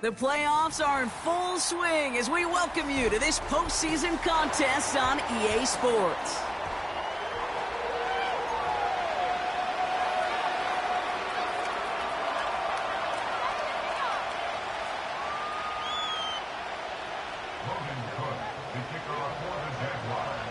The playoffs are in full swing as we welcome you to this postseason contest on EA Sports. The kicker for the Jaguars.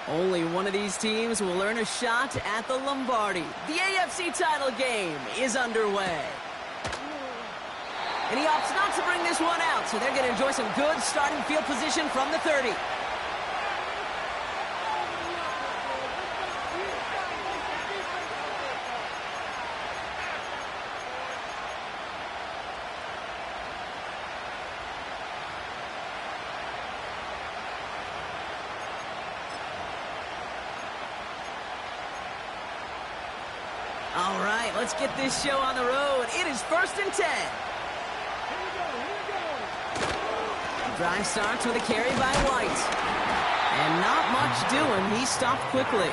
Only one of these teams will earn a shot at the Lombardi. The AFC title game is underway. And he opts not to bring this one out, so they're going to enjoy some good starting field position from the 30. All right, let's get this show on the road. It is 1st and 10. Drive starts with a carry by White. And not much doing. He stopped quickly.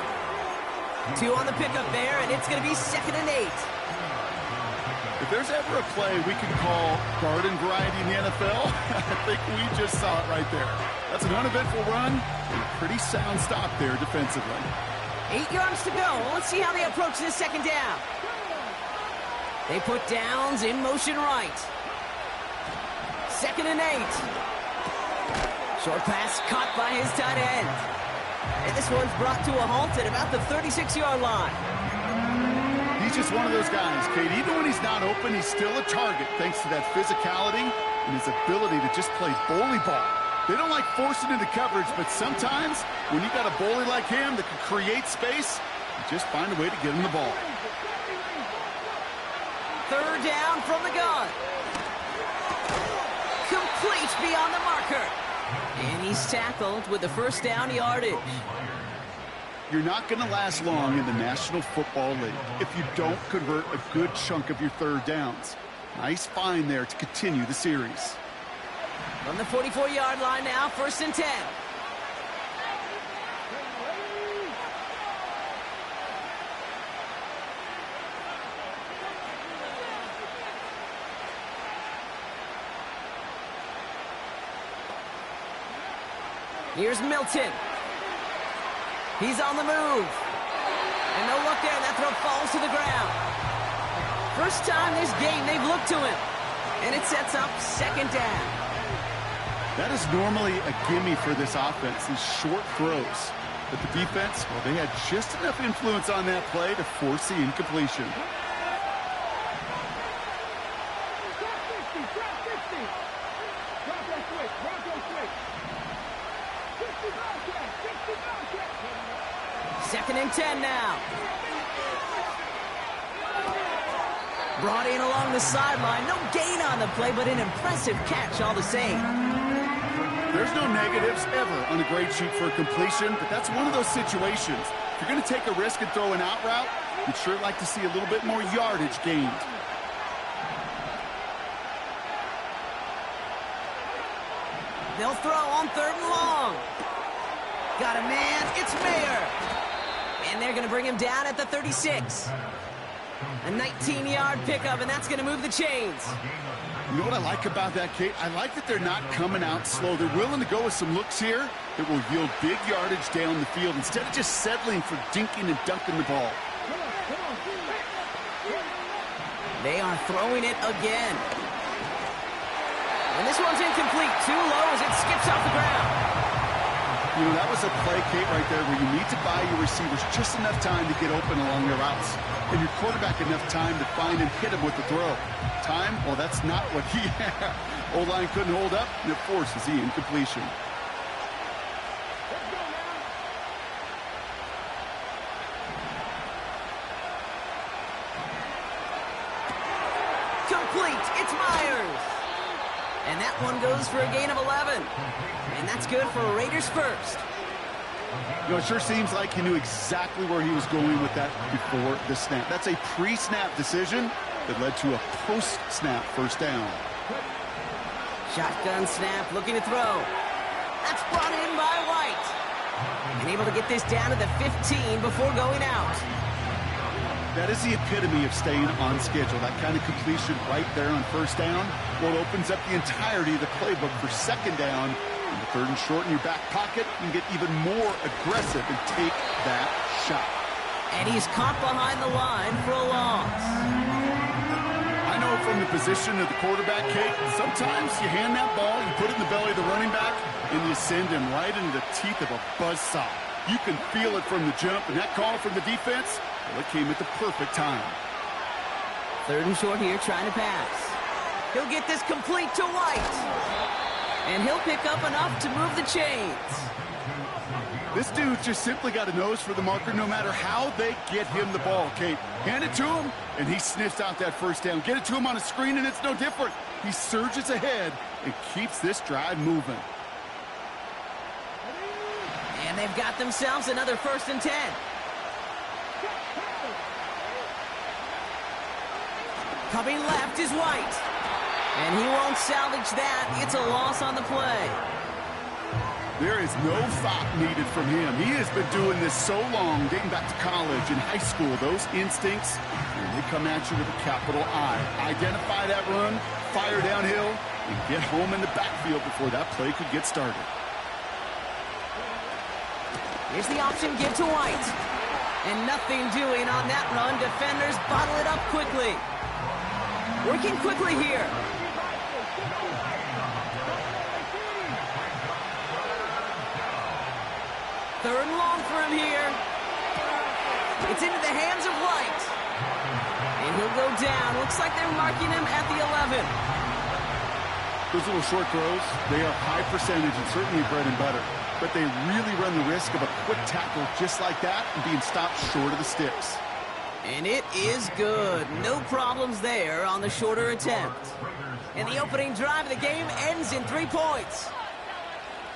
2 on the pickup there, and it's going to be 2nd and 8. If there's ever a play we can call garden variety in the NFL, I think we just saw it right there. That's an uneventful run and a pretty sound stop there defensively. 8 yards to go. Let's see how they approach this 2nd down. They put downs in motion right. 2nd and 8. Short pass caught by his tight end. And this one's brought to a halt at about the 36-yard line. He's just one of those guys, Kate. Even when he's not open, he's still a target thanks to that physicality and his ability to just play bully ball. They don't like forcing into coverage, but sometimes when you got a bully like him that can create space, you just find a way to get him the ball. 3rd down from the gun. Complete beyond the marker. And he's tackled with the 1st down yardage. You're not going to last long in the National Football League if you don't convert a good chunk of your 3rd downs. Nice find there to continue the series. From the 44-yard line now, 1st and 10. Here's Milton. He's on the move. And no look there, that throw falls to the ground. First time this game they've looked to him. And it sets up 2nd down. That is normally a gimme for this offense, these short throws. But the defense, well, they had just enough influence on that play to force the incompletion. Second and 10 now. Brought in along the sideline. No gain on the play, but an impressive catch all the same. There's no negatives ever on a grade sheet for a completion, but that's one of those situations. If you're going to take a risk and throw an out route, you'd sure like to see a little bit more yardage gained. They'll throw on 3rd and long. Got a man. It's Mayer. And they're going to bring him down at the 36. A 19-yard pickup, and that's going to move the chains. You know what I like about that, Kate? I like that they're not coming out slow. They're willing to go with some looks here that will yield big yardage down the field instead of just settling for dinking and dunking the ball. They are throwing it again. And this one's incomplete. Too low as it skips off the ground. You know, that was a play, Kate, right there where you need to buy your receivers just enough time to get open along their routes. And your quarterback enough time to find and hit him with the throw. Time? Well, that's not what he had. O-line couldn't hold up, and it forces the incompletion. Complete. It's Myers. And that one goes for a gain of 11. And that's good for a Raiders 1st. You know, it sure seems like he knew exactly where he was going with that before the snap. That's a pre-snap decision that led to a post-snap 1st down. Shotgun snap, looking to throw. That's brought in by White. And able to get this down to the 15 before going out. That is the epitome of staying on schedule. That kind of completion right there on first down. Well, it opens up the entirety of the playbook for second down. And the third and short in your back pocket, you can get even more aggressive and take that shot. And he's caught behind the line for a loss. I know from the position of the quarterback, Kate, sometimes you hand that ball, you put it in the belly of the running back, and you send him right into the teeth of a buzzsaw. You can feel it from the jump, and that call from the defense, well, it came at the perfect time. Third and short here, trying to pass. He'll get this complete to White. And he'll pick up enough to move the chains. This dude's just simply got a nose for the marker no matter how they get him the ball, Kate. Hand it to him, and he sniffs out that first down. Get it to him on a screen, and it's no different. He surges ahead and keeps this drive moving. And they've got themselves another 1st and 10. Coming left is White. And he won't salvage that. It's a loss on the play. There is no thought needed from him. He has been doing this so long, dating back to college and high school. Those instincts, and they come at you with a capital I. Identify that run, fire downhill, and get home in the backfield before that play could get started. Here's the option give to White. And nothing doing on that run. Defenders bottle it up quickly. Working quickly here. Third and long for him here. It's into the hands of White. And he'll go down. Looks like they're marking him at the 11. Those little short throws, they are high percentage and certainly bread and butter. But they really run the risk of a quick tackle just like that and being stopped short of the sticks. And it is good. No problems there on the shorter attempt. And the opening drive of the game ends in 3 points.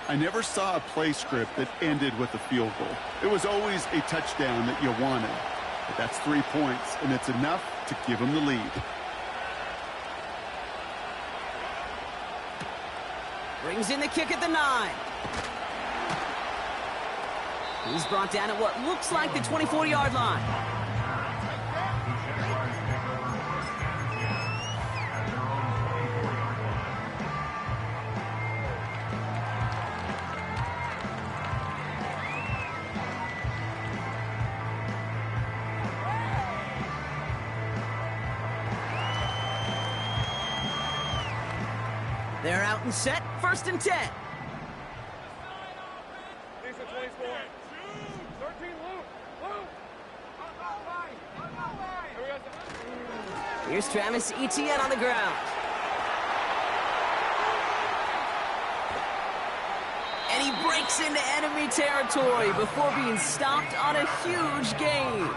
I never saw a play script that ended with a field goal. It was always a touchdown that you wanted. But that's 3 points, and it's enough to give them the lead. Brings in the kick at the 9. He's brought down at what looks like the 24-yard line. They're out and set, 1st and 10. Here's Travis Etienne on the ground. And he breaks into enemy territory before being stopped on a huge gain.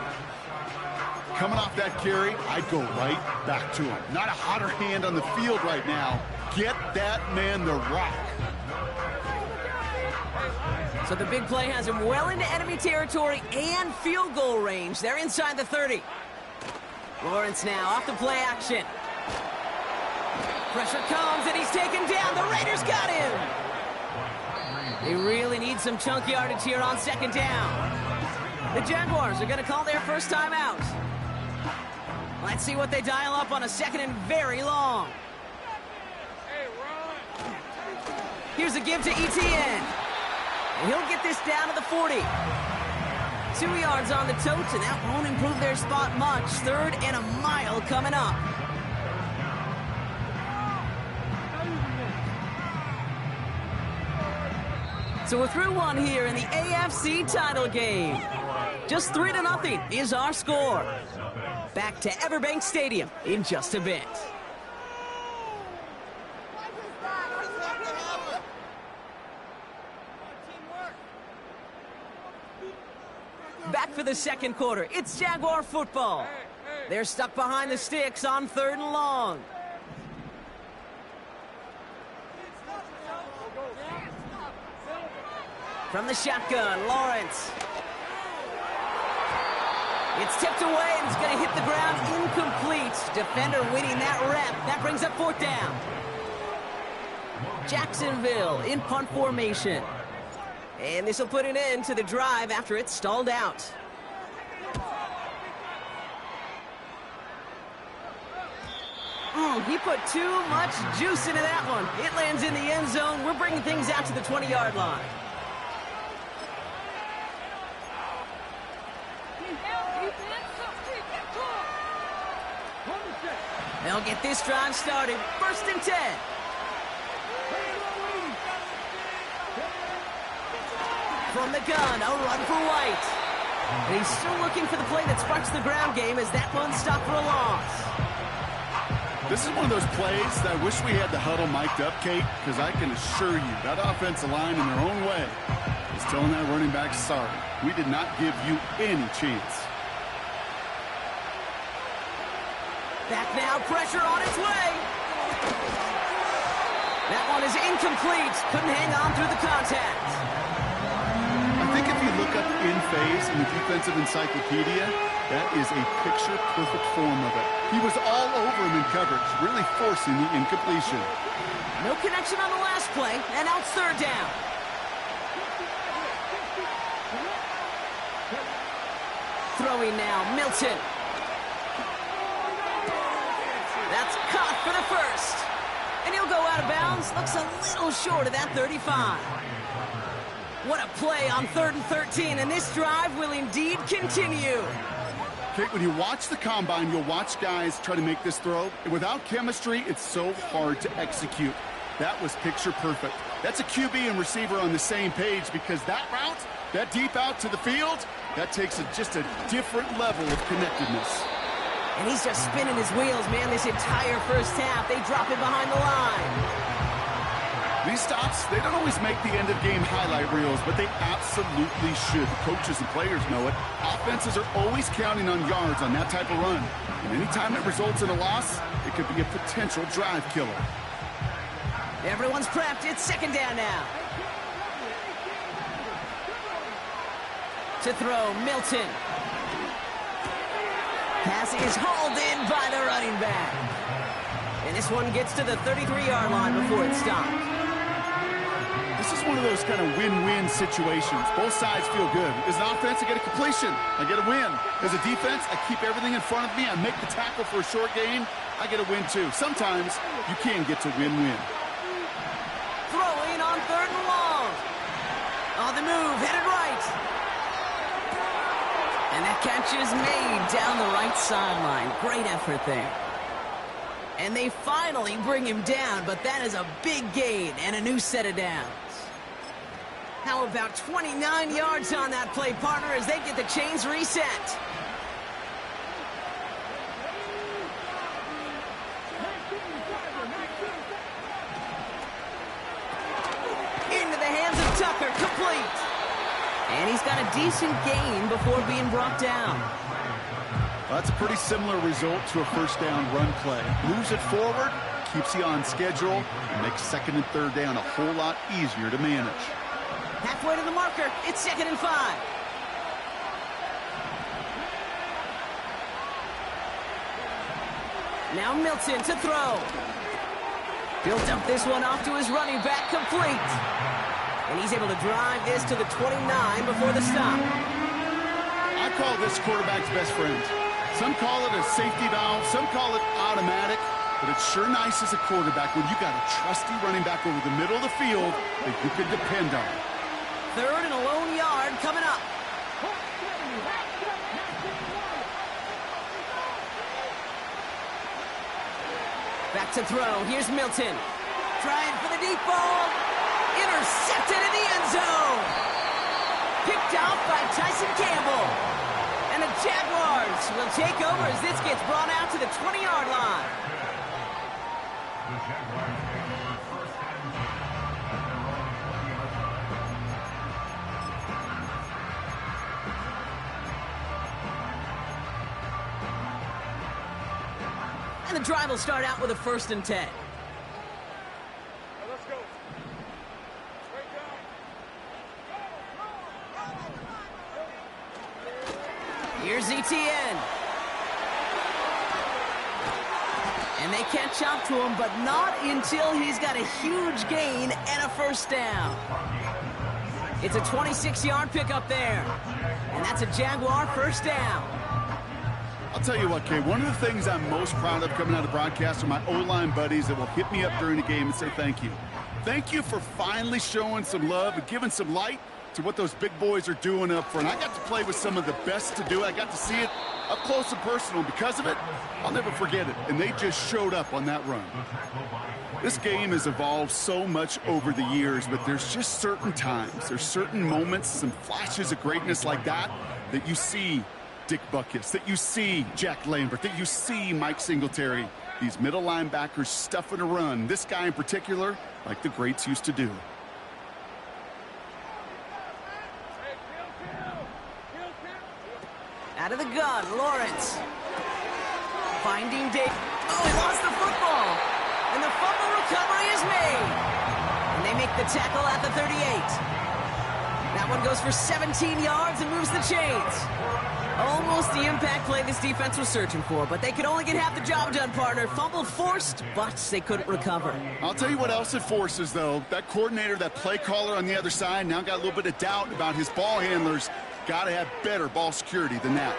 Coming off that carry, I'd go right back to him. Not a hotter hand on the field right now. Get that man the rock. So the big play has him well into enemy territory and field goal range. They're inside the 30. Lawrence now off the play action. Pressure comes and he's taken down. The Raiders got him. They really need some chunk yardage here on 2nd down. The Jaguars are going to call their first time out. Let's see what they dial up on a 2nd and very long. Here's a give to Etienne. And he'll get this down to the 40. 2 yards on the totes, and that won't improve their spot much. 3rd and a mile coming up. So we're through one here in the AFC title game. Just 3-0 is our score. Back to Everbank Stadium in just a bit. Back for the 2nd quarter. It's Jaguar football. They're stuck behind the sticks on 3rd and long. From the shotgun, Lawrence. It's tipped away and it's going to hit the ground incomplete. Defender winning that rep. That brings up 4th down. Jacksonville in punt formation. And this will put an end to the drive after it's stalled out. He put too much juice into that one. It lands in the end zone. We're bringing things out to the 20-yard line. They'll get this drive started. 1st and 10. From the gun, a run for White. And he's still looking for the play that sparks the ground game as that one stopped for a loss. This is one of those plays that I wish we had the huddle mic'd up, Kate, because I can assure you that offensive line in their own way is telling that running back, sorry, we did not give you any chance. Back now, pressure on its way. That one is incomplete. Couldn't hang on through the contact. I think if you look up in phase in the defensive encyclopedia, that is a picture-perfect form of it. He was all over him in coverage, really forcing the incompletion. No connection on the last play, and now it's 3rd down. Throwing now, Milton. That's caught for the 1st. And he'll go out of bounds. Looks a little short of that 35. What a play on 3rd and 13, and this drive will indeed continue. Kate, when you watch the combine, you'll watch guys try to make this throw. And without chemistry, it's so hard to execute. That was picture perfect. That's a QB and receiver on the same page because that route, that deep out to the field, that takes just a different level of connectedness. And he's just spinning his wheels, man, this entire 1st half. They drop it behind the line. These stops, they don't always make the end-of-game highlight reels, but they absolutely should. The coaches and players know it. Offenses are always counting on yards on that type of run. And anytime it results in a loss, it could be a potential drive killer. Everyone's prepped. It's 2nd down now. To throw, Milton. Pass is hauled in by the running back. And this one gets to the 33-yard line before it's stopped. This is one of those kind of win-win situations. Both sides feel good. As an offense, I get a completion. I get a win. As a defense, I keep everything in front of me. I make the tackle for a short gain. I get a win, too. Sometimes you can get to win-win. Throwing on 3rd and long. On the move, headed right. And that catch is made down the right sideline. Great effort there. And they finally bring him down, but that is a big gain and a new set of downs. How about 29 yards on that play, partner, as they get the chains reset? Into the hands of Tucker, complete. And he's got a decent gain before being brought down. That's a pretty similar result to a 1st down run play. Moves it forward, keeps you on schedule, and makes 2nd and 3rd down a whole lot easier to manage. Halfway to the marker, it's 2nd and 5. Now Milton to throw. He'll dump this one off to his running back, complete. And he's able to drive this to the 29 before the stop. I call this quarterback's best friend. Some call it a safety valve, some call it automatic, but it's sure nice as a quarterback when you got a trusty running back over the middle of the field that you can depend on. 3rd and a lone yard coming up. Back to throw. Here's Milton. Trying for the deep ball. Intercepted in the end zone. Picked off by Tyson Campbell. And the Jaguars will take over as this gets brought out to the 20-yard line. The Jaguars take over 1st and 10 at their own 20-yard line. And the drive will start out with a 1st and 10. Let's go. Here's ETN. And they catch up to him, but not until he's got a huge gain and a 1st down. It's a 26-yard pickup there. And that's a Jaguar first down. I'll tell you what, Kay, one of the things I'm most proud of coming out of broadcast are my O-line buddies that will hit me up during the game and say thank you. Thank you for finally showing some love and giving some light to what those big boys are doing up front. I got to play with some of the best to do it. I got to see it up close and personal. Because of it, I'll never forget it. And they just showed up on that run. This game has evolved so much over the years, but there's just certain times, there's certain moments, some flashes of greatness like that you see Dick Butkus, that you see Jack Lambert, that you see Mike Singletary. These middle linebackers stuffing a run. This guy in particular, like the greats used to do. Out of the gun, Lawrence. Finding Dave. Oh, he lost the football. And the fumble recovery is made. And they make the tackle at the 38. That one goes for 17 yards and moves the chains. Almost the impact play this defense was searching for, but they could only get half the job done, partner. Fumble forced, but they couldn't recover. I'll tell you what else it forces, though. That coordinator, that play caller on the other side, now got a little bit of doubt about his ball handlers. Got to have better ball security than that.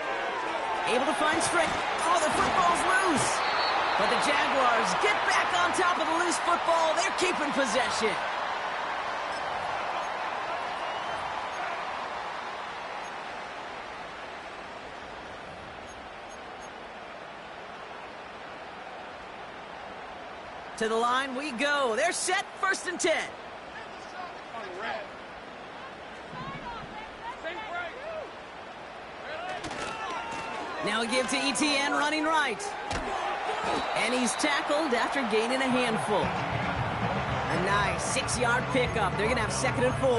Able to find strength. Oh, the football's loose. But the Jaguars get back on top of the loose football. They're keeping possession. To the line we go. They're set, 1st and 10. Now a give to ETN running right. And he's tackled after gaining a handful. A nice 6-yard pickup. They're going to have 2nd and 4.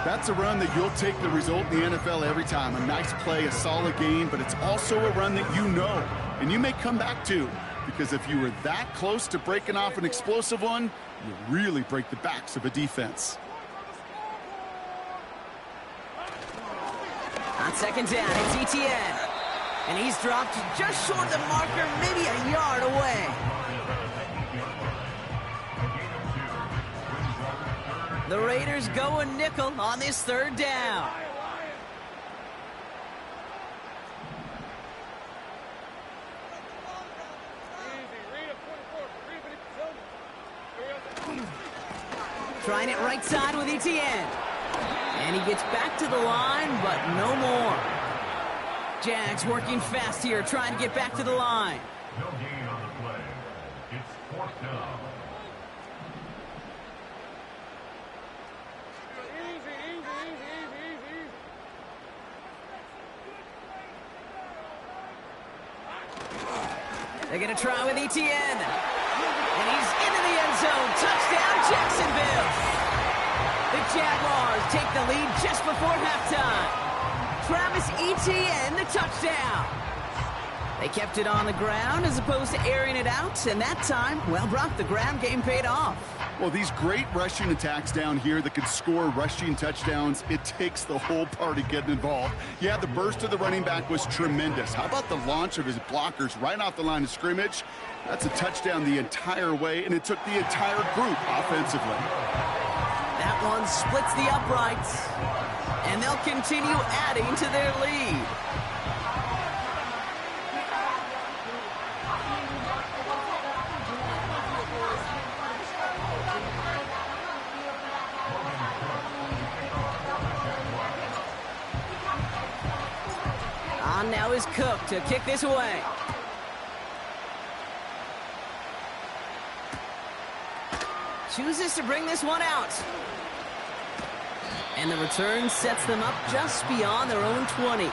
That's a run that you'll take the result in the NFL every time. A nice play, a solid game, but it's also a run that you know. And you may come back to. Because if you were that close to breaking off an explosive one, you really break the backs of a defense. On 2nd down, it's ETN. And he's dropped just short of the marker, maybe a yard away. The Raiders go a nickel on this 3rd down. Trying it right side with ETN. And he gets back to the line, but no more. Jags working fast here, trying to get back to the line. No gain on the play. It's 4th down. They're going to try with ETN. And he's into the end zone. Touchdown, Jacksonville. The Jaguars take the lead just before halftime. Travis Etienne, the touchdown. They kept it on the ground as opposed to airing it out, and that time, well, Brock, the ground game paid off. Well, these great rushing attacks down here that can score rushing touchdowns, it takes the whole party getting involved. Yeah, the burst of the running back was tremendous. How about the launch of his blockers right off the line of scrimmage? That's a touchdown the entire way, and it took the entire group offensively. That one splits the uprights, and they'll continue adding to their lead. On now is Cook to kick this away. Chooses to bring this one out. And the return sets them up just beyond their own 20.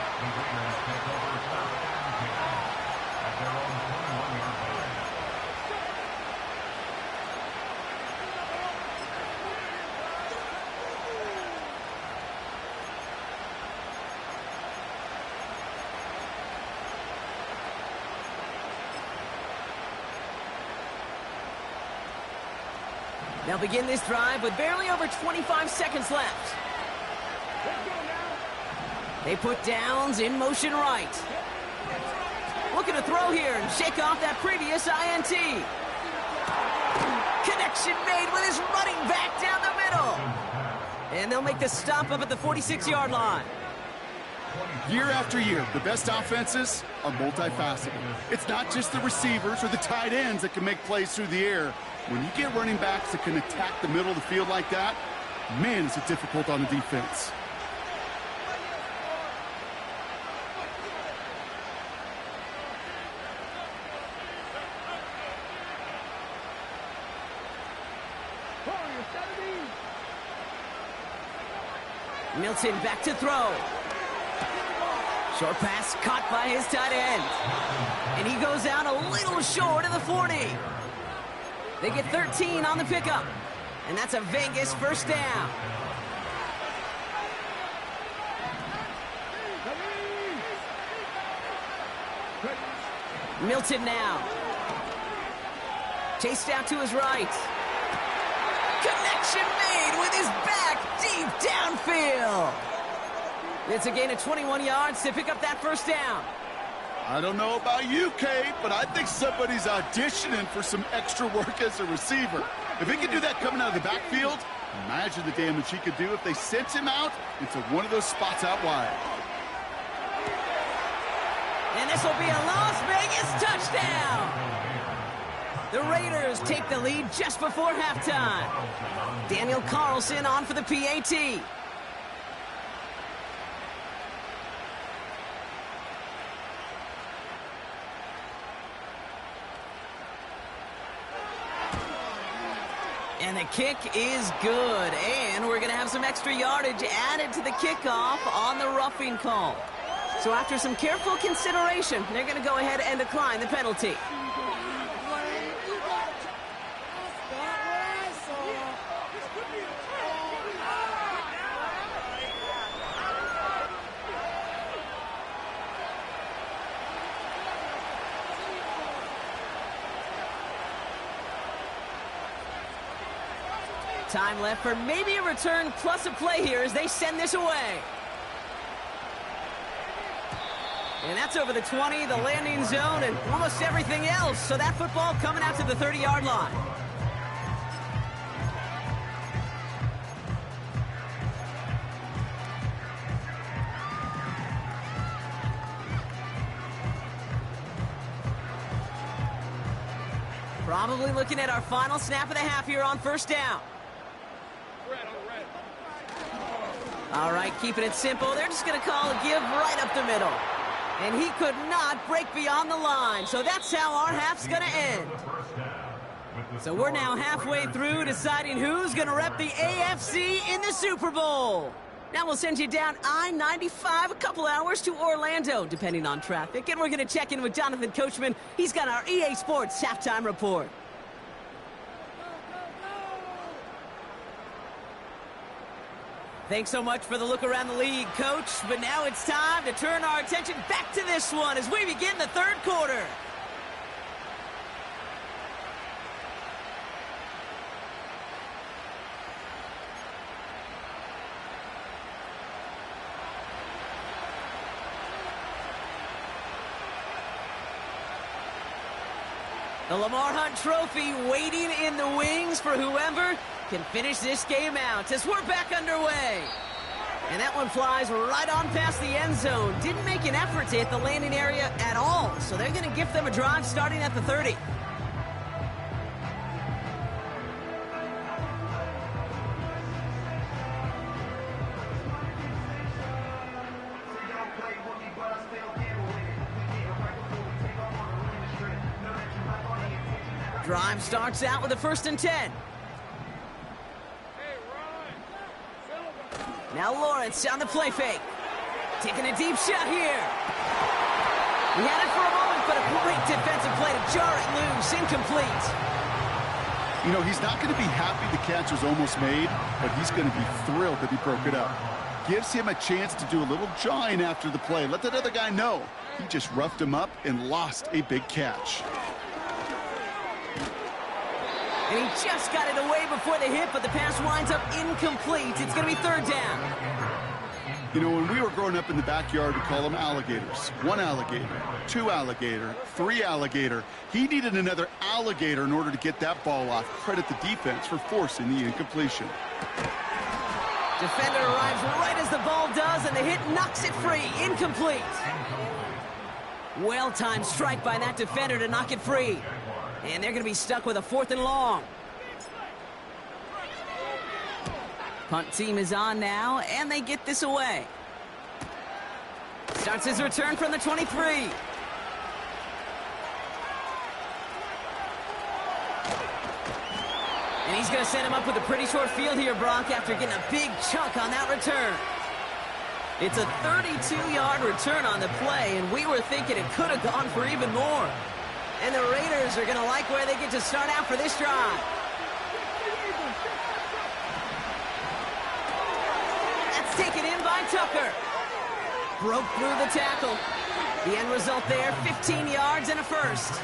They'll begin this drive with barely over 25 seconds left. They put downs in motion right. Looking to throw here and shake off that previous INT. Connection made with his running back down the middle. And they'll make the stop up at the 46-yard line. Year after year, the best offenses are multifaceted. It's not just the receivers or the tight ends that can make plays through the air. When you get running backs that can attack the middle of the field like that, man, is it difficult on the defense. Milton back to throw. Short pass caught by his tight end. And he goes out a little short of the 40. They get 13 on the pickup. And that's a Vegas first down. Milton now. Chased out to his right. Connection made with his back deep downfield. It's a gain of 21 yards to pick up that first down. I don't know about you, Kate, but I think somebody's auditioning for some extra work as a receiver. If he can do that coming out of the backfield, imagine the damage he could do if they sent him out into one of those spots out wide. And this will be a Las Vegas touchdown. The Raiders take the lead just before halftime. Daniel Carlson on for the PAT. And the kick is good. And we're going to have some extra yardage added to the kickoff on the roughing call. So after some careful consideration, they're going to go ahead and decline the penalty. Time left for maybe a return plus a play here as they send this away. And that's over the 20, the landing zone, and almost everything else. So that football coming out to the 30-yard line. Probably looking at our final snap of the half here on first down. All right, keeping it simple. They're just going to call a give right up the middle. And he could not break beyond the line. So that's how our half's going to end. So we're now halfway through deciding who's going to rep the AFC in the Super Bowl. Now we'll send you down I-95 a couple hours to Orlando, depending on traffic. And we're going to check in with Jonathan Coachman. He's got our EA Sports halftime report. Thanks so much for the look around the league, Coach. But now it's time to turn our attention back to this one as we begin the third quarter. The Lamar Hunt Trophy waiting in the wings for whoever can finish this game out as we're back underway. And that one flies right on past the end zone. Didn't make an effort to hit the landing area at all, so they're going to give them a drive starting at the 30. Drive starts out with a 1st and 10. Now Lawrence on the play fake. Taking a deep shot here. He had it for a moment, but a great defensive play to jar it loose. Incomplete. You know, he's not going to be happy the catch was almost made, but he's going to be thrilled that he broke it up. Gives him a chance to do a little jawing after the play. Let that other guy know. He just roughed him up and lost a big catch. And he just got it away before the hit, but the pass winds up incomplete. It's going to be 3rd down. You know, when we were growing up in the backyard, we call them alligators. 1 alligator, 2 alligator, 3 alligator. He needed another alligator in order to get that ball off. Credit the defense for forcing the incompletion. Defender arrives right as the ball does, and the hit knocks it free. Incomplete. Well-timed strike by that defender to knock it free. And they're going to be stuck with a 4th and long. Punt team is on now, and they get this away. Starts his return from the 23. And he's going to set him up with a pretty short field here, Brock, after getting a big chunk on that return. It's a 32-yard return on the play, and we were thinking it could have gone for even more. And the Raiders are going to like where they get to start out for this drive. That's taken in by Tucker. Broke through the tackle. The end result there, 15 yards and a first.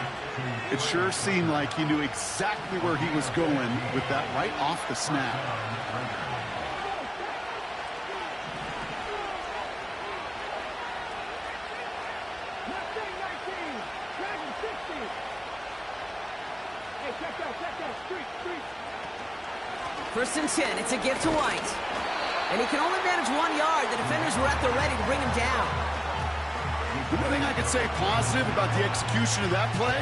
It sure seemed like he knew exactly where he was going with that right off the snap. First and 10, it's a gift to White. And he can only manage 1 yard. The defenders were at the ready to bring him down. The only thing I could say positive about the execution of that play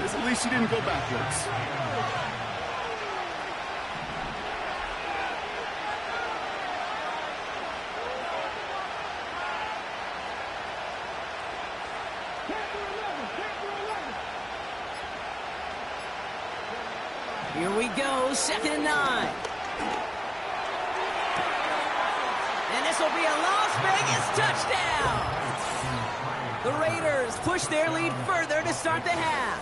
is at least he didn't go backwards. Here we go, 2nd and 9. And this will be a Las Vegas touchdown. The Raiders push their lead further to start the half.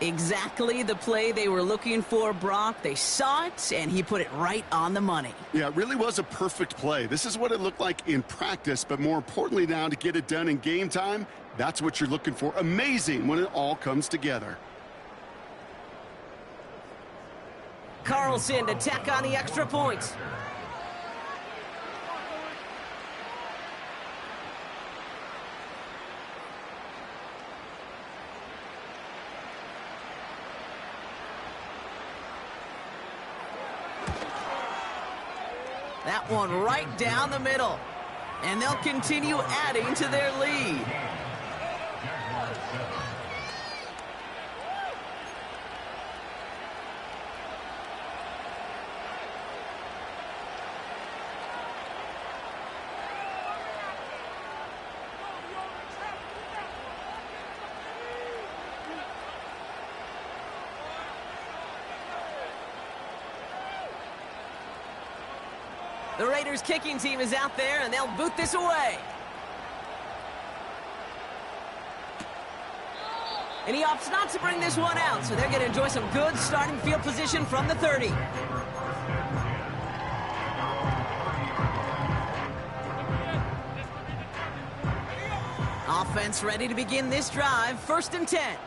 Exactly the play they were looking for, Brock. They saw it, and he put it right on the money. Yeah, it really was a perfect play. This is what it looked like in practice, but more importantly now to get it done in game time, that's what you're looking for. Amazing when it all comes together. Carlson to tack on the extra point. That one right down the middle. And they'll continue adding to their lead. The Raiders kicking team is out there, and they'll boot this away. And he opts not to bring this one out, so they're going to enjoy some good starting field position from the 30. Offense ready to begin this drive, 1st and 10.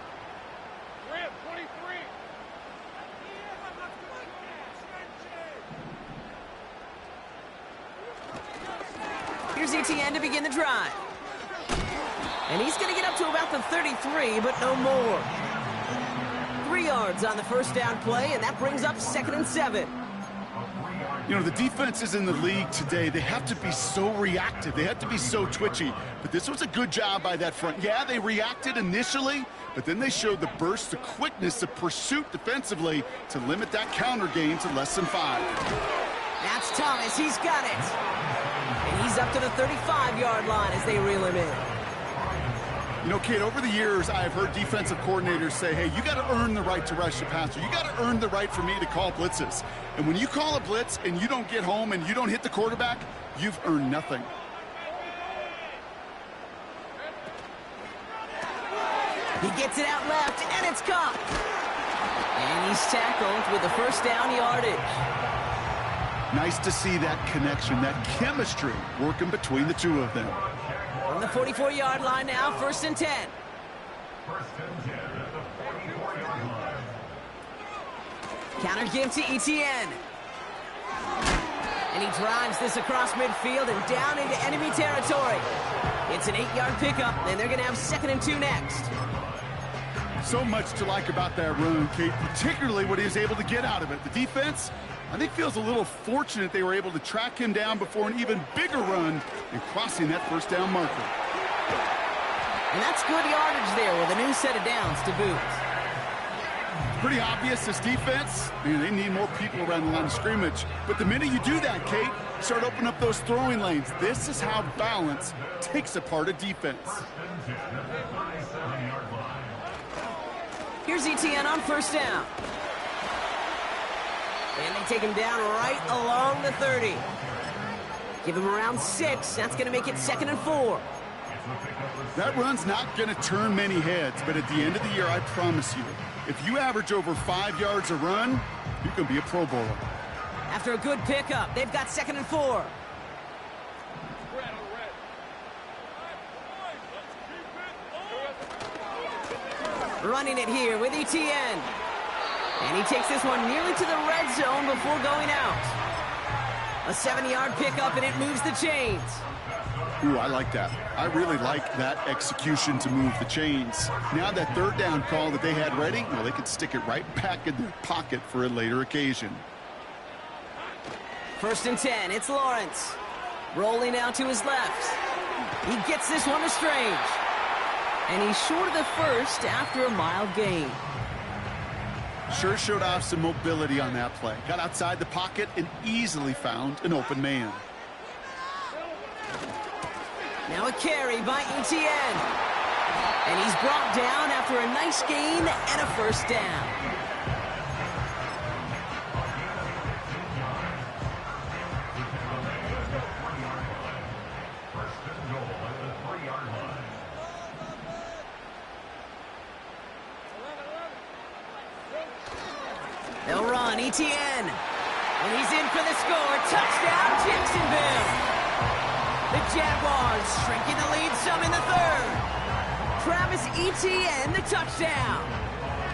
Here's ETN to begin the drive. And he's going to get up to about the 33, but no more. 3 yards on the first down play, and that brings up 2nd and 7. You know, the defenses in the league today, they have to be so reactive. They have to be so twitchy. But this was a good job by that front. Yeah, they reacted initially, but then they showed the burst, the quickness, the pursuit defensively to limit that counter gain to less than 5. That's Thomas. He's got it. And he's up to the 35-yard line as they reel him in. You know, Kate, over the years, I've heard defensive coordinators say, hey, you got to earn the right to rush the passer. You got to earn the right for me to call blitzes. And when you call a blitz and you don't get home and you don't hit the quarterback, you've earned nothing. He gets it out left, and it's caught. And he's tackled with the first down yardage. Nice to see that connection, that chemistry working between the two of them. On the 44-yard line now, 1st and 10. 1st and 10 at the 44-yard line. Counter give to ETN. And he drives this across midfield and down into enemy territory. It's an 8-yard pickup, and they're going to have 2nd and 2 next. So much to like about that run, Kate, particularly what he was able to get out of it. The defense, I think feels a little fortunate they were able to track him down before an even bigger run and crossing that first down marker. And that's good yardage there with a new set of downs to boot. Pretty obvious, this defense, man, they need more people around the line of scrimmage. But the minute you do that, Kate, start opening up those throwing lanes. This is how balance takes apart a defense. Here's ETN on first down. And they take him down right along the 30. Give him around 6. That's going to make it 2nd and 4. That run's not going to turn many heads, but at the end of the year, I promise you, if you average over 5 yards a run, you can be a Pro Bowler. After a good pickup, they've got 2nd and 4. Running it here with ETN. And he takes this one nearly to the red zone before going out. A 7-yard pickup, and it moves the chains. Ooh, I like that. I really like that execution to move the chains. Now that third down call that they had ready, well, they could stick it right back in their pocket for a later occasion. 1st and 10, it's Lawrence. Rolling out to his left. He gets this one to Strange. And he's short of the first after a mild gain. Sure showed off some mobility on that play. Got outside the pocket and easily found an open man. Now a carry by ETN. And he's brought down after a nice gain and a first down. They'll run, ETN. And he's in for the score. Touchdown, Jacksonville. The Jaguars shrinking the lead some in the 3rd. Travis Etienne, the touchdown.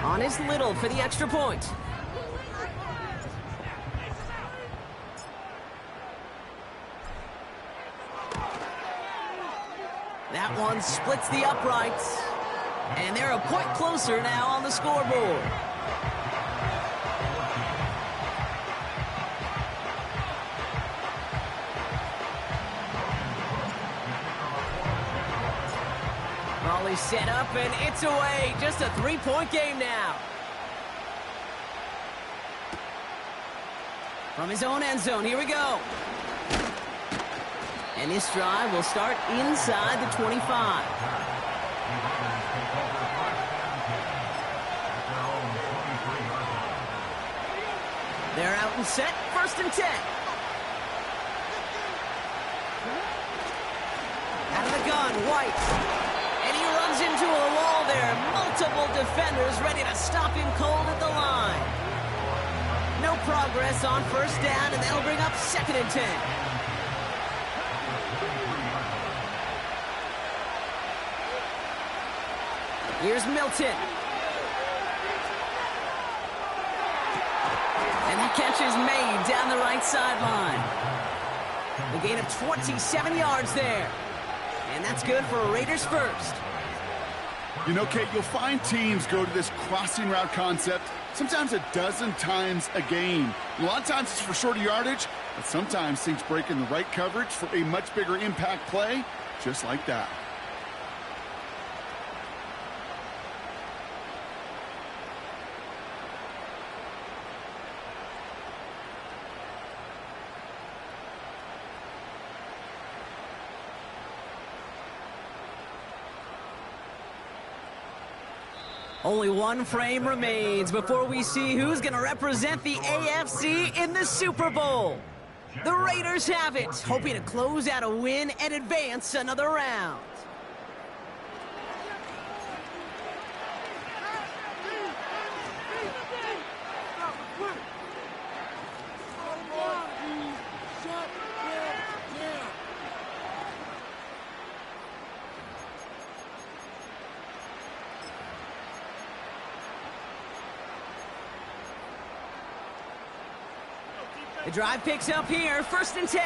On his little for the extra point. That one splits the uprights. And they're a point closer now on the scoreboard. Volley set up, and it's away. Just a 3-point game now. From his own end zone, here we go. And this drive will start inside the 25. They're out and set, 1st and 10. Out of the gun, White. And he runs into a wall there. Multiple defenders ready to stop him cold at the line. No progress on first down, and that'll bring up 2nd and 10. Here's Milton. And that catch is made down the right sideline. A gain of 27 yards there. And that's good for a Raiders first. You know, Kate, you'll find teams go to this crossing route concept sometimes a dozen times a game. A lot of times it's for shorter yardage, but sometimes things break in the right coverage for a much bigger impact play, just like that. Only one frame remains before we see who's going to represent the AFC in the Super Bowl. The Raiders have it, hoping to close out a win and advance another round. The drive picks up here, 1st and 10.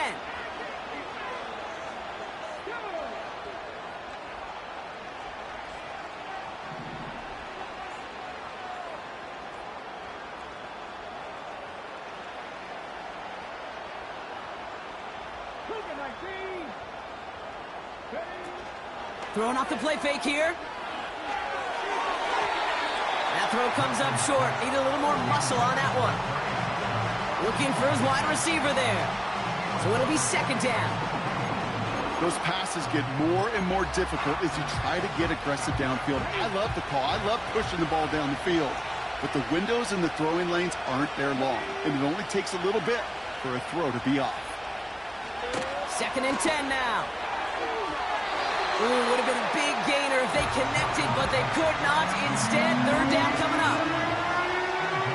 Throwing off the play fake here. That throw comes up short. Need a little more muscle on that one. Looking for his wide receiver there. So it'll be second down. Those passes get more and more difficult as you try to get aggressive downfield. I love the call. I love pushing the ball down the field. But the windows in the throwing lanes aren't there long. And it only takes a little bit for a throw to be off. Second and 10 now. Ooh, would have been a big gainer if they connected, but they could not. Instead, third down coming up.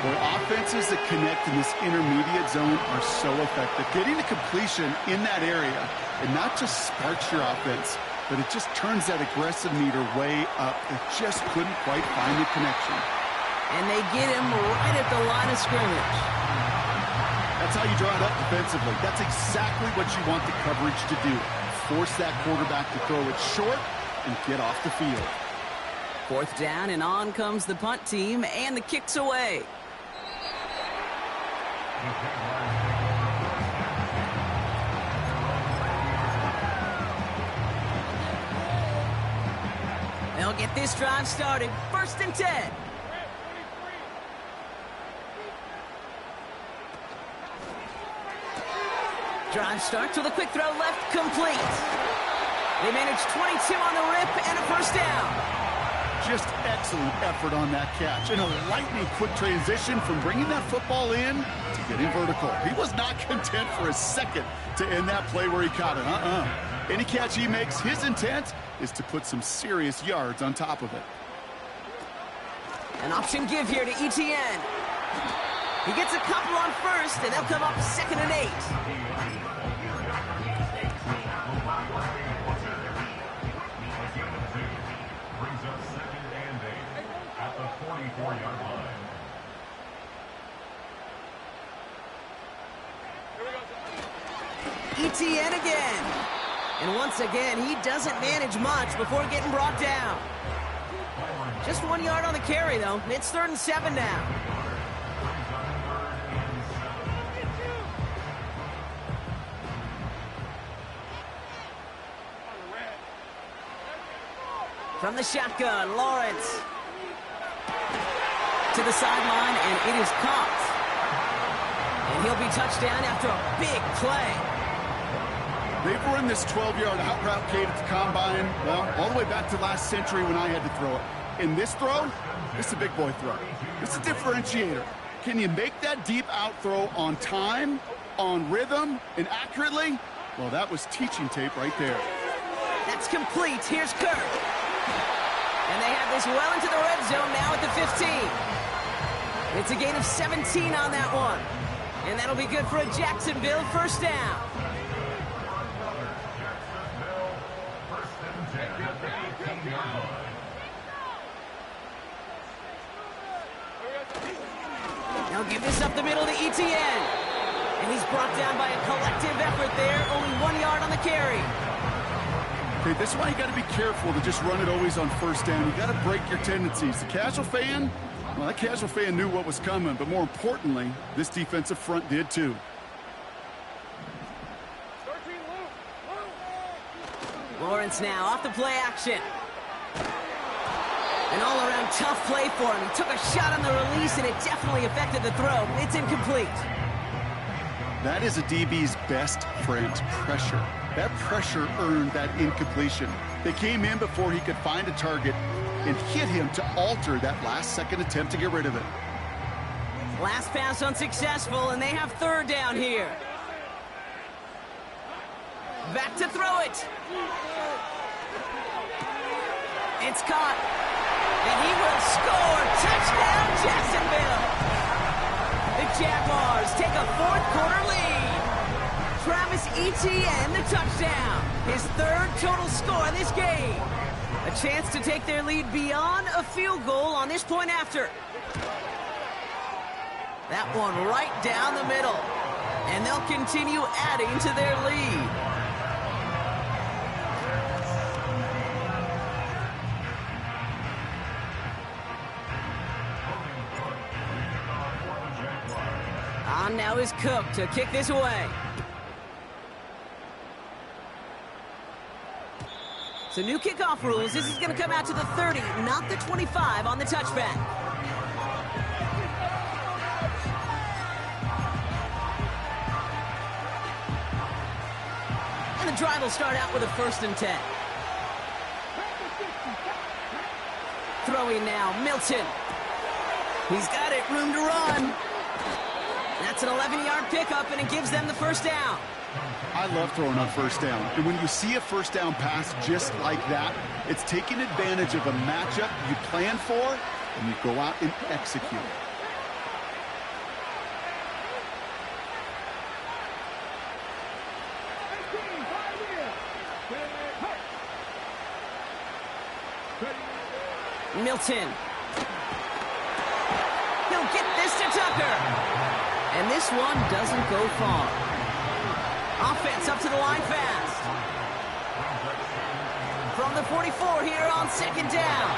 Well, offenses that connect in this intermediate zone are so effective. Getting a completion in that area, and not just sparks your offense, but it just turns that aggressive meter way up. It just couldn't quite find the connection. And they get him right at the line of scrimmage. That's how you draw it up defensively. That's exactly what you want the coverage to do. Force that quarterback to throw it short and get off the field. Fourth down, and on comes the punt team, and the kick's away. They'll get this drive started. First and 10. Drive starts with a quick throw left, complete. They manage 22 on the rip and a first down. Just excellent effort on that catch. And a lightning quick transition from bringing that football in to getting vertical. He was not content for a second to end that play where he caught it. Any catch he makes, his intent is to put some serious yards on top of it. An option give here to ETN. He gets a couple on first, and they'll come up second and 8. Brings up second and 8 at the 44-yard line. ETN again. And once again, he doesn't manage much before getting brought down. Just 1 yard on the carry, though. It's third and 7 now. From the shotgun, Lawrence. To the sideline, and it is caught. And he'll be touchdown after a big play. They've run this 12-yard out route, Kate, at the combine, well, all the way back to last century when I had to throw it. In this throw, it's a big boy throw. It's a differentiator. Can you make that deep out throw on time, on rhythm, and accurately? Well, that was teaching tape right there. That's complete. Here's Kirk. And they have this well into the red zone now at the 15. It's a gain of 17 on that one. And that'll be good for a Jacksonville first down. Now give this up the middle to ETN. And he's brought down by a collective effort there. Only 1 yard on the carry. Okay, this is why you got to be careful to just run it always on first down. You got to break your tendencies. The casual fan, well, that casual fan knew what was coming, but more importantly, this defensive front did too. Lawrence now off the play action. An all-around tough play for him. He took a shot on the release, and it definitely affected the throw. It's incomplete. That is a DB's best friend, pressure. That pressure earned that incompletion. They came in before he could find a target and hit him to alter that last-second attempt to get rid of it. Last pass unsuccessful, and they have third down here. Back to throw it. It's caught. And he will score. Touchdown, Jacksonville. The Jaguars take a fourth-quarter lead. Travis Etienne, the touchdown. His third total score in this game. A chance to take their lead beyond a field goal on this point after. That one right down the middle. And they'll continue adding to their lead. On now is Cook to kick this away. So new kickoff rules. This is going to come out to the 30, not the 25 on the touchback. And the drive will start out with a 1st and 10. Throwing now, Milton. He's got it, room to run. That's an 11-yard pickup, and it gives them the 1st down. I love throwing on 1st down. And when you see a 1st down pass just like that, it's taking advantage of a matchup you plan for, and you go out and execute. Milton. He'll get this to Tucker. And this one doesn't go far. Offense up to the line fast. From the 44 here on 2nd down.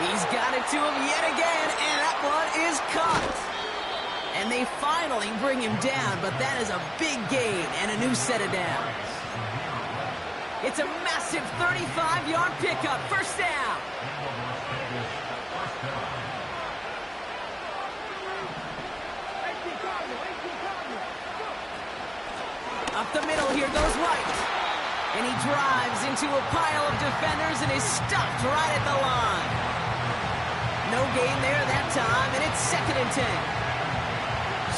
He's got it to him yet again, and that one is caught. And they finally bring him down, but that is a big gain and a new set of downs. It's a massive 35-yard pickup, 1st down. Up the middle, here goes White. And he drives into a pile of defenders and is stopped right at the line. No gain there that time, and it's 2nd and 10.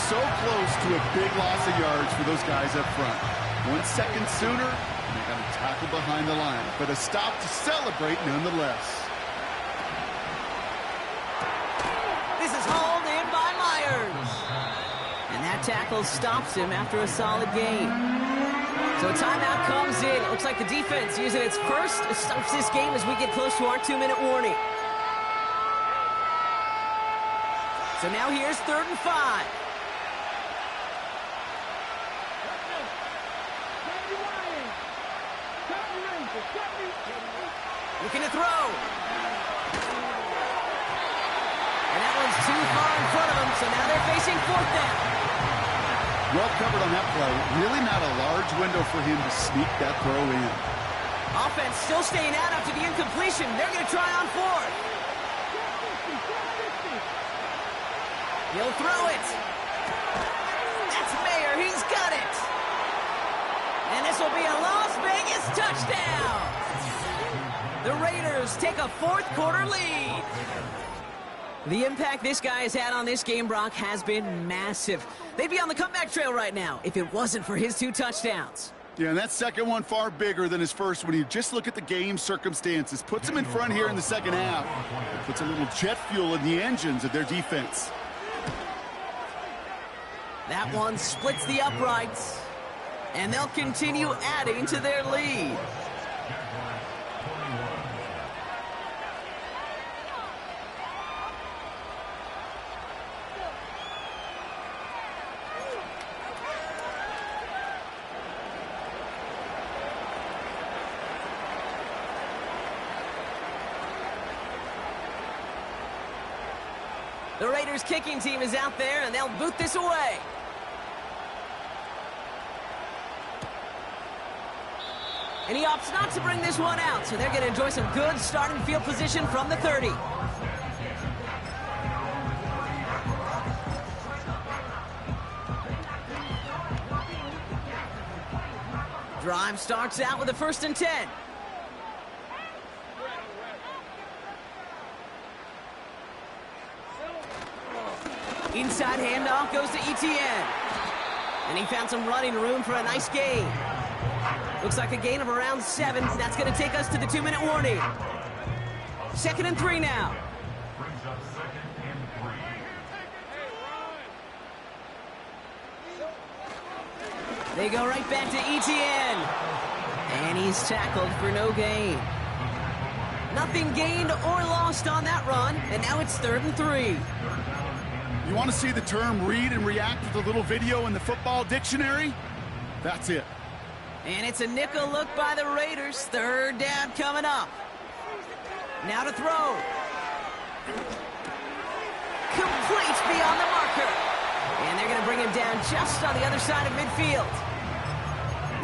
So close to a big loss of yards for those guys up front. 1 second sooner, and they got a tackle behind the line. But a stop to celebrate nonetheless. This is hauled in by Myers. And that tackle stops him after a solid gain. So a timeout comes in. It looks like the defense using its first stops this game as we get close to our 2-minute warning. So now here's 3rd and 5. Looking to throw. And that one's too far in front of him, so now they're facing 4th down. Well covered on that play. Really not a large window for him to sneak that throw in. Offense still staying out after the incompletion. They're going to try on 4th. He'll throw it. That's Mayer. He's got it. And this will be a Las Vegas touchdown. The Raiders take a 4th quarter lead. The impact this guy has had on this game, Brock, has been massive. They'd be on the comeback trail right now if it wasn't for his 2 touchdowns. Yeah, and that second one far bigger than his first when you just look at the game circumstances. Puts them in front here in the second half. It puts a little jet fuel in the engines of their defense. That one splits the uprights, and they'll continue adding to their lead. The Raiders kicking team is out there, and they'll boot this away. And he opts not to bring this one out, so they're going to enjoy some good starting field position from the 30. Drive starts out with a 1st and 10. Inside handoff goes to Etienne. And he found some running room for a nice gain. Looks like a gain of around 7. That's going to take us to the 2-minute warning. 2nd and 3 now. Brings up 2nd and 3. They go right back to Etienne. And he's tackled for no gain. Nothing gained or lost on that run. And now it's 3rd and 3. You want to see the term read and react with a little video in the football dictionary? That's it. And it's a nickel look by the Raiders. 3rd down coming up. Now to throw. Complete beyond the marker. And they're going to bring him down just on the other side of midfield.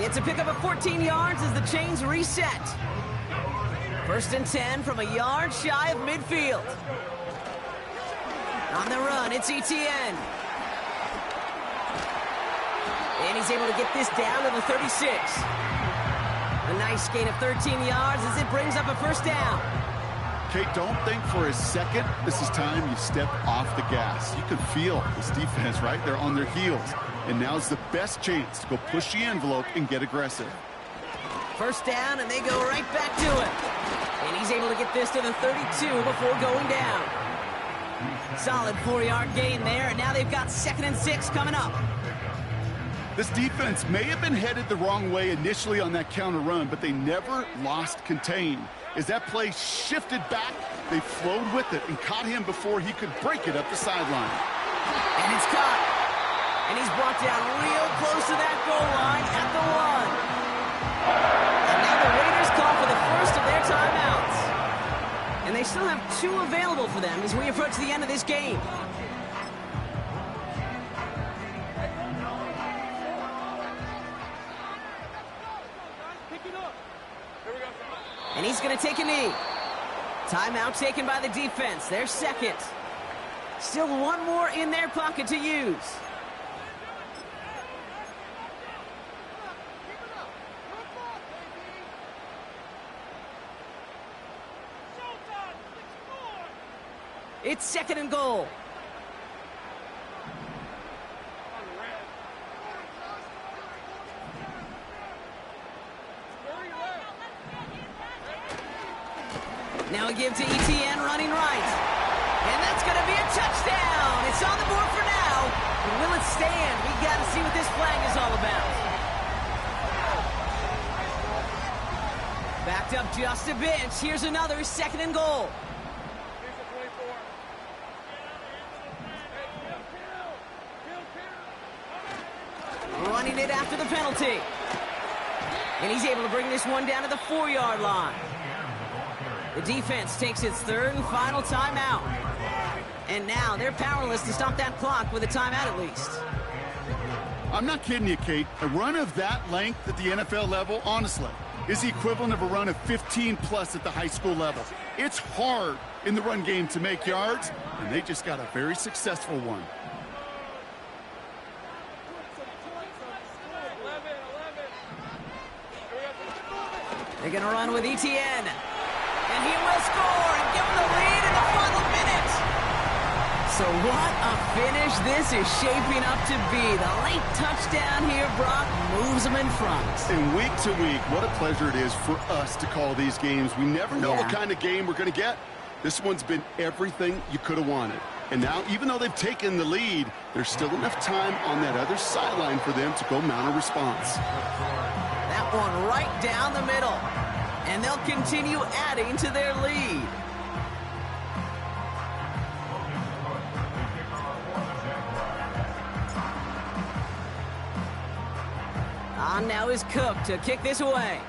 It's a pickup of 14 yards as the chains reset. First and 10 from a yard shy of midfield. On the run, it's Etienne. And he's able to get this down to the 36. A nice gain of 13 yards as it brings up a first down. Kate, don't think for a second this is time you step off the gas. You can feel this defense, right? They're on their heels. And now's the best chance to go push the envelope and get aggressive. First down, and they go right back to it. And he's able to get this to the 32 before going down. Solid 4-yard gain there, and now they've got 2nd and 6 coming up. This defense may have been headed the wrong way initially on that counter run, but they never lost contain. As that play shifted back, they flowed with it and caught him before he could break it up the sideline. And it's caught. And he's brought down real close to that goal line at the 1. And now the Raiders call for the first of their timeouts. And they still have 2 available for them as we approach the end of this game. And he's going to take a knee. Timeout taken by the defense. Their second. Still one more in their pocket to use. It's 2nd and goal. Now a give to Etienne running right. And that's going to be a touchdown. It's on the board for now. But will it stand? We got to see what this flag is all about. Backed up just a bit. Here's another 2nd and goal. Running it after the penalty. And he's able to bring this one down to the 4-yard line. The defense takes its 3rd and final timeout. And now they're powerless to stop that clock with a timeout at least. I'm not kidding you, Kate. A run of that length at the NFL level, honestly, is the equivalent of a run of 15+ at the high school level. It's hard in the run game to make yards, and they just got a very successful one. They're going to run with Etienne. And he will score and give them the lead in the final minute. So what a finish this is shaping up to be. The late touchdown here, Brock, moves them in front. And week to week, what a pleasure it is for us to call these games. We never know what kind of game we're going to get. This one's been everything you could have wanted. And now, even though they've taken the lead, there's still enough time on that other sideline for them to go mount a response. That one right down the middle. And they'll continue adding to their lead. On now is Cook to kick this away.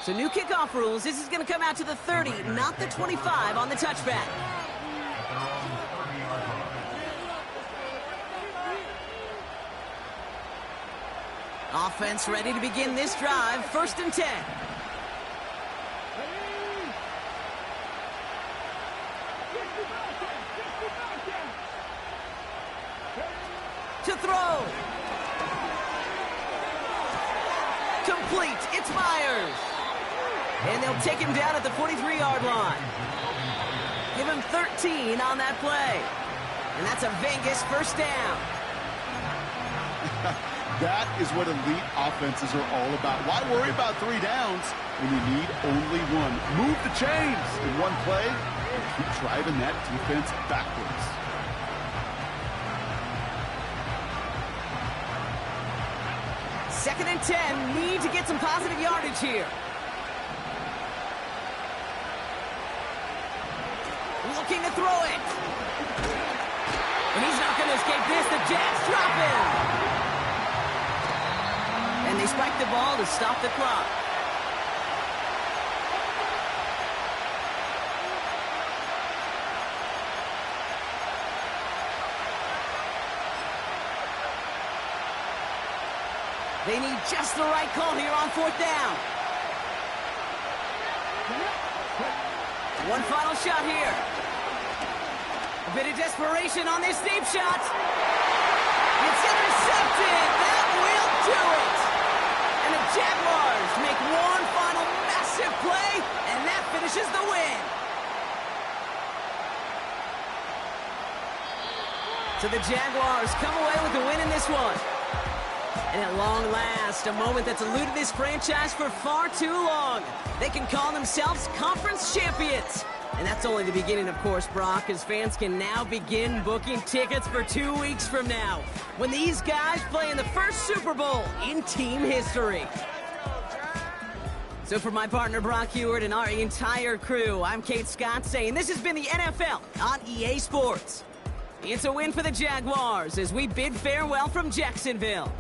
So new kickoff rules. This is going to come out to the 30, not the 25 on the touchback. Offense ready to begin this drive. 1st and 10. To throw. Complete. It's Myers. And they'll take him down at the 43-yard line. Give him 13 on that play. And that's a Vegas first down. That is what elite offenses are all about. Why worry about 3 downs when you need only one? Move the chains in one play and keep driving that defense backwards. Second and 10. Need to get some positive yardage here. Looking to throw it. And he's not going to escape this. The Jags drop him. And they spike the ball to stop the clock. They need just the right call here on 4th down. One final shot here. A bit of desperation on this deep shot. It's intercepted. That will do it. And the Jaguars make one final massive play, and that finishes the win. So the Jaguars come away with the win in this one. And at long last, a moment that's eluded this franchise for far too long. They can call themselves conference champions. And that's only the beginning, of course, Brock, as fans can now begin booking tickets for 2 weeks from now, when these guys play in the first Super Bowl in team history. So for my partner, Brock Heward, and our entire crew, I'm Kate Scott saying this has been the NFL on EA Sports. It's a win for the Jaguars as we bid farewell from Jacksonville.